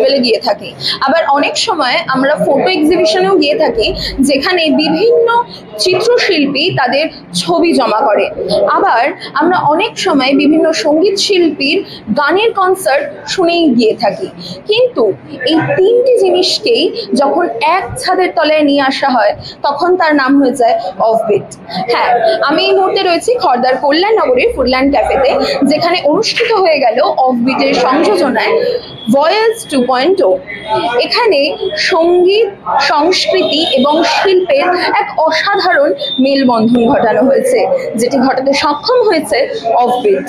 ফেস্টিভ্যালে গিয়ে থাকি, আবার অনেক সময় আমরা ফটো এক্সিবিশনেও গিয়ে থাকি যেখানে বিভিন্ন চিত্রশিল্পী তাদের ছবি জমা করে। আবার আমরা অনেক সময় বিভিন্ন সঙ্গীত শিল্পীর গানের কনসার্ট শুনেই গিয়ে থাকি। কিন্তু এই তিনটি জিনিসকেই যখন এক ছাদের তলায় নিয়ে আসা হয় তখন তার নাম হয়ে যায় অফবিট। হ্যাঁ, আমি এই মুহূর্তে রয়েছি খড়দার কল্যাণনগরের ফুডল্যান্ড ক্যাফেতে, যেখানে অনুষ্ঠিত হয়ে গেল অফবিটের সংযোজনায় ভয়েস 2.0। এখানে সঙ্গীত, সংস্কৃতি এবং শিল্পের এক অসাধারণ মেলবন্ধন ঘটানো হয়েছে, যেটি ঘটাতে সক্ষম হয়েছে অফবিট।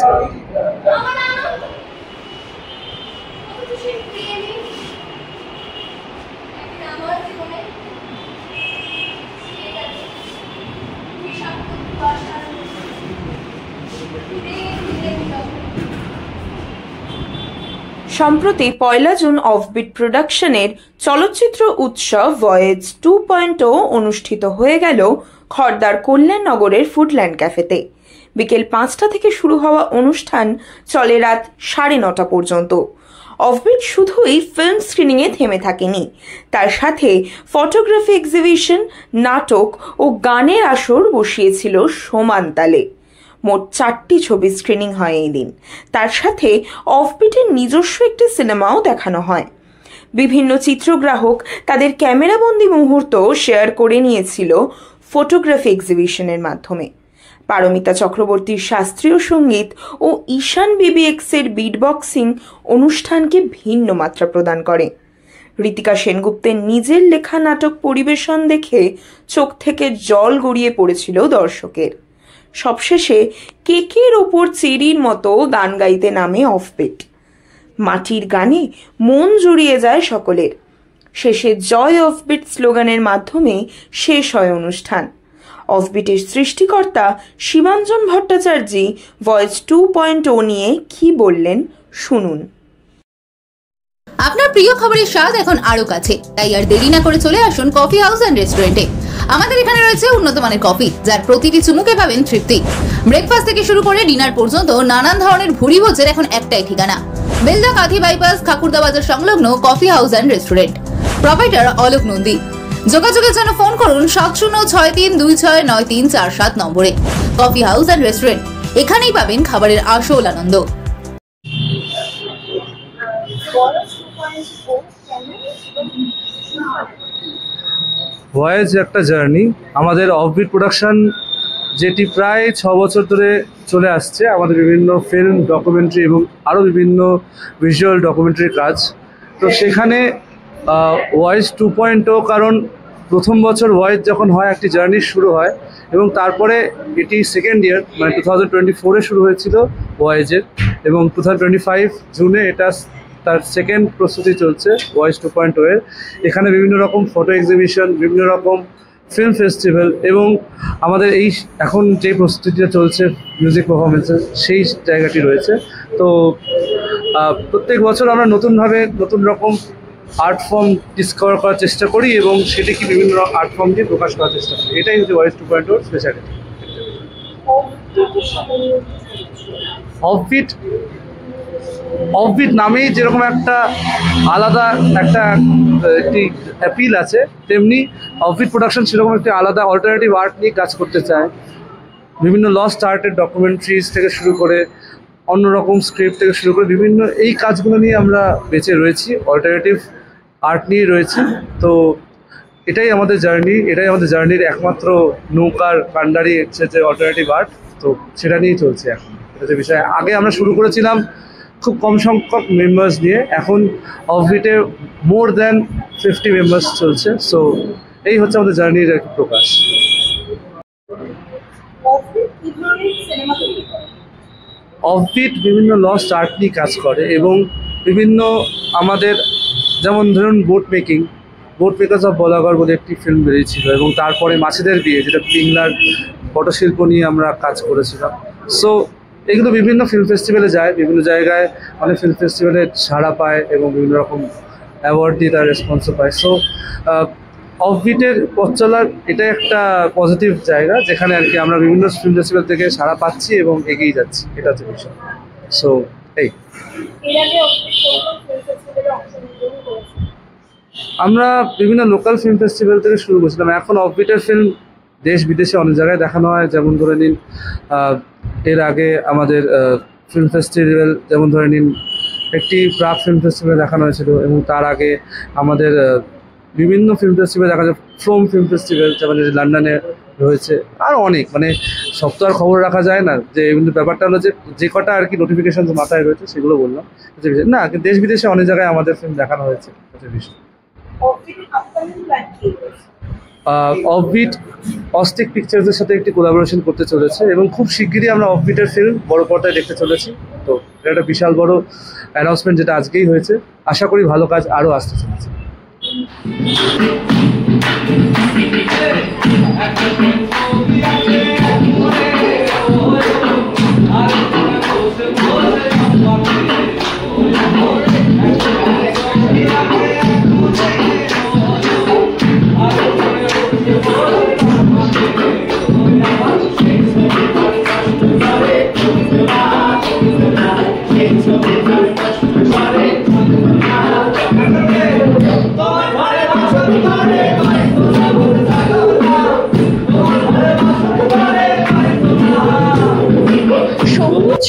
সম্প্রতি 1 জুন অফবিট প্রোডাকশনের চলচ্চিত্র উৎসব ভয়েজ 2.0 অনুষ্ঠিত হয়ে গেল খড়দার কল্যাণনগরের ফুডল্যান্ড ক্যাফেতে। বিকেল 5টা থেকে শুরু হওয়া অনুষ্ঠান চলে রাত 9:30 পর্যন্ত। অফবিট শুধুই ফিল্ম স্ক্রিনিংয়ে থেমে থাকেনি, তার সাথে ফটোগ্রাফি এক্সিবিশন, নাটক ও গানের আসর বসিয়েছিল সমান তালে। মোট 4টি ছবি স্ক্রিনিং হয় এই দিন। তার সাথে অফবিটের নিজস্ব একটি সিনেমাও দেখানো হয়। বিভিন্ন চিত্রগ্রাহক তাদের ক্যামেরাবন্দি মুহূর্ত শেয়ার করে নিয়েছিল ফটোগ্রাফি এক্সিবিশনের মাধ্যমে। পারমিতা চক্রবর্তীর শাস্ত্রীয় সঙ্গীত ও ঈশান বিবিএক্সের বিটবক্সিং অনুষ্ঠানকে ভিন্ন মাত্রা প্রদান করে। ঋতিকা সেনগুপ্তের নিজের লেখা নাটক পরিবেশন দেখে চোখ থেকে জল গড়িয়ে পড়েছিল দর্শকের। সবশেষে কেকের ওপর চেরির মতো গান গাইতে নামে অফবিট। মাটির গানে মন জুড়িয়ে যায় সকলের। শেষে জয় অফবিট স্লোগানের মাধ্যমে শেষ হয় অনুষ্ঠান। অফবিটের সৃষ্টিকর্তা শিবাঞ্জন ভট্টাচার্যী ভয়েস 2.0 নিয়ে কি বললেন শুনুন। আপনার প্রিয় খবরের স্বাদ এখন আরো কাছে, তাই আর দেরি না করে চলে আসুন কফি হাউস এন্ড রেস্টুরেন্টে। আমাদের এখানে রয়েছে উন্নত মানের কফি, যার প্রতিটি চুমুকে পাবেন তৃপ্তি। ব্রেকফাস্ট থেকে শুরু করে ডিনার পর্যন্ত নানান ধরনের ভুরি ভোজের এখন একটাই ঠিকানা, বেলদা কাঁথি বাইপাস, ঠাকুরদা বাজার সংলগ্ন coffee house and restaurant. Proprietor Alok Nandi. যোগাযোগের জন্য ফোন করুন 7063269347 নম্বরে। কফি হাউস এন্ড রেস্টুরেন্ট, এখানেই পাবেন খাবারের আসল আনন্দ। ভয়েজ একটা জার্নি, আমাদের অফবিট প্রোডাকশন যেটি প্রায় 6 বছর ধরে চলে আসছে। আমাদের বিভিন্ন ফিল্ম, ডকুমেন্টারি এবং আরও বিভিন্ন ভিজুয়াল ডকুমেন্টারি কাজ। তো সেখানে ভয়েজ 2.0, কারণ প্রথম বছর ভয়েজ যখন হয় একটি জার্নি শুরু হয় এবং তারপরে এটি সেকেন্ড ইয়ার, মানে 2024-এ শুরু হয়েছিল ভয়েজের, এবং 2025 জুনে এটা তার সেকেন্ড প্রস্তুতি চলছে ভয়েস 2.0 এর। এখানে বিভিন্ন রকম ফটো এক্সিবিশন, বিভিন্ন রকম ফিল্ম ফেস্টিভ্যাল এবং আমাদের এই এখন যে প্রস্তুতিটা চলছে মিউজিক পারফরমেন্সের, সেই জায়গাটি রয়েছে। তো প্রত্যেক বছর আমরা নতুনভাবে নতুন রকম আর্ট ফর্ম ডিসকভার করার চেষ্টা করি এবং সেটিকে বিভিন্ন আর্ট ফর্ম দিয়ে প্রকাশ করার চেষ্টা করি। এটাই হচ্ছে ভয়েস 2.0 স্পেশালিটি। অফবিট নামেই যেরকম একটা আলাদা একটি অ্যাপিল আছে, তেমনি অফবিট প্রোডাকশন সেরকম একটি আলাদা অল্টারনেটিভ আর্ট নিয়ে কাজ করতে চায়। বিভিন্ন লস্ট আর্টের ডকুমেন্টারিজ থেকে শুরু করে অন্যরকম স্ক্রিপ্ট থেকে শুরু করে বিভিন্ন এই কাজগুলো নিয়ে আমরা বেঁচে রয়েছি, অল্টারনেটিভ আর্ট নিয়ে রয়েছি। তো এটাই আমাদের জার্নি, এটাই আমাদের জার্নির একমাত্র নৌকার কান্ডারি হচ্ছে যে অল্টারনেটিভ আর্ট। তো সেটা নিয়েই চলছে এখন, এটা যে বিষয়। আগে আমরা শুরু করেছিলাম খুব কম সংখ্যক মেম্বার্স নিয়ে, এখন অফবিটে মোর দ্যান 50 মেম্বার্স চলছে। সো এই হচ্ছে আমাদের জার্নির এক প্রকাশ। অফবিট বিভিন্ন লস্ট আর্ট নিয়ে কাজ করে এবং বিভিন্ন আমাদের, যেমন ধরুন বোট মেকার্স অফ বলাগড় বলে একটি ফিল্ম বেরিয়েছিল, এবং তারপরে মাছেদের বিয়ে, যেটা পিংলার পটশিল্প নিয়ে আমরা কাজ করেছিলাম। সো এগুলো বিভিন্ন ফিল্ম ফেস্টিভ্যালে যায়, বিভিন্ন জায়গায় অনেক ফিল্ম ফেস্টিভ্যালে সাড়া পায় এবং বিভিন্ন রকম অ্যাওয়ার্ড দিয়ে তার রেসপন্সও পায়। সো অফবিটের পথ চলার এটাই একটা পজিটিভ জায়গা, যেখানে আর কি আমরা বিভিন্ন ফিল্ম ফেস্টিভ্যাল থেকে সাড়া পাচ্ছি এবং এগিয়ে যাচ্ছি, এটা হচ্ছে বিষয়। সো এই আমরা বিভিন্ন লোকাল ফিল্ম ফেস্টিভ্যাল থেকে শুরু করছিলাম। এখন অফবিটের ফিল্ম দেশ বিদেশে অনেক জায়গায় দেখানো হয়। যেমন ধরে নিন এর আগে আমাদের ফিল্ম ফেস্টিভ্যাল, যেমন ধরে নিন একটি প্রাগ ফিল্ম ফেস্টিভ্যাল দেখানো হয়েছিল, এবং তার আগে আমাদের বিভিন্ন ফিল্ম ফেস্টিভ্যাল দেখা যায়, ফ্রম ফিল্ম ফেস্টিভ্যাল যেমন লন্ডনে রয়েছে, আর অনেক, মানে সব তো আর খবর রাখা যায় না। যে কিন্তু ব্যাপারটা হলো যে কটা আর কি নোটিফিকেশন মাথায় রয়েছে সেগুলো বললাম। না, দেশ বিদেশে অনেক জায়গায় আমাদের ফিল্ম দেখানো হয়েছে। অফবিট অস্টিক পিকচার্সের সাথে একটি কোলাবোরেশন করতে চলেছে, এবং খুব শিগগিরই আমরা অফবিটের ফিল্ম বড় পর্দায় দেখতে চলেছি। তো এটা একটা বিশাল বড় অ্যানাউন্সমেন্ট, যেটা আজকেই হয়েছে। আশা করি ভালো কাজ আরও আসতে চলেছে।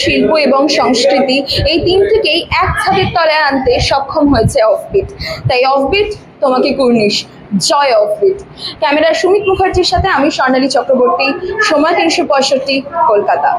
শিল্প এবং সংস্কৃতি, এই তিনটিকেই এক ছাদের তলায় আনতে সক্ষম হয়েছে অফবিট। তাই অফবিট তোমাকে কুর্নিশ, জয় অফবিট। ক্যামেরার সুমিত মুখার্জির সাথে আমি স্বর্ণালী চক্রবর্তী, সময় 365, কলকাতা।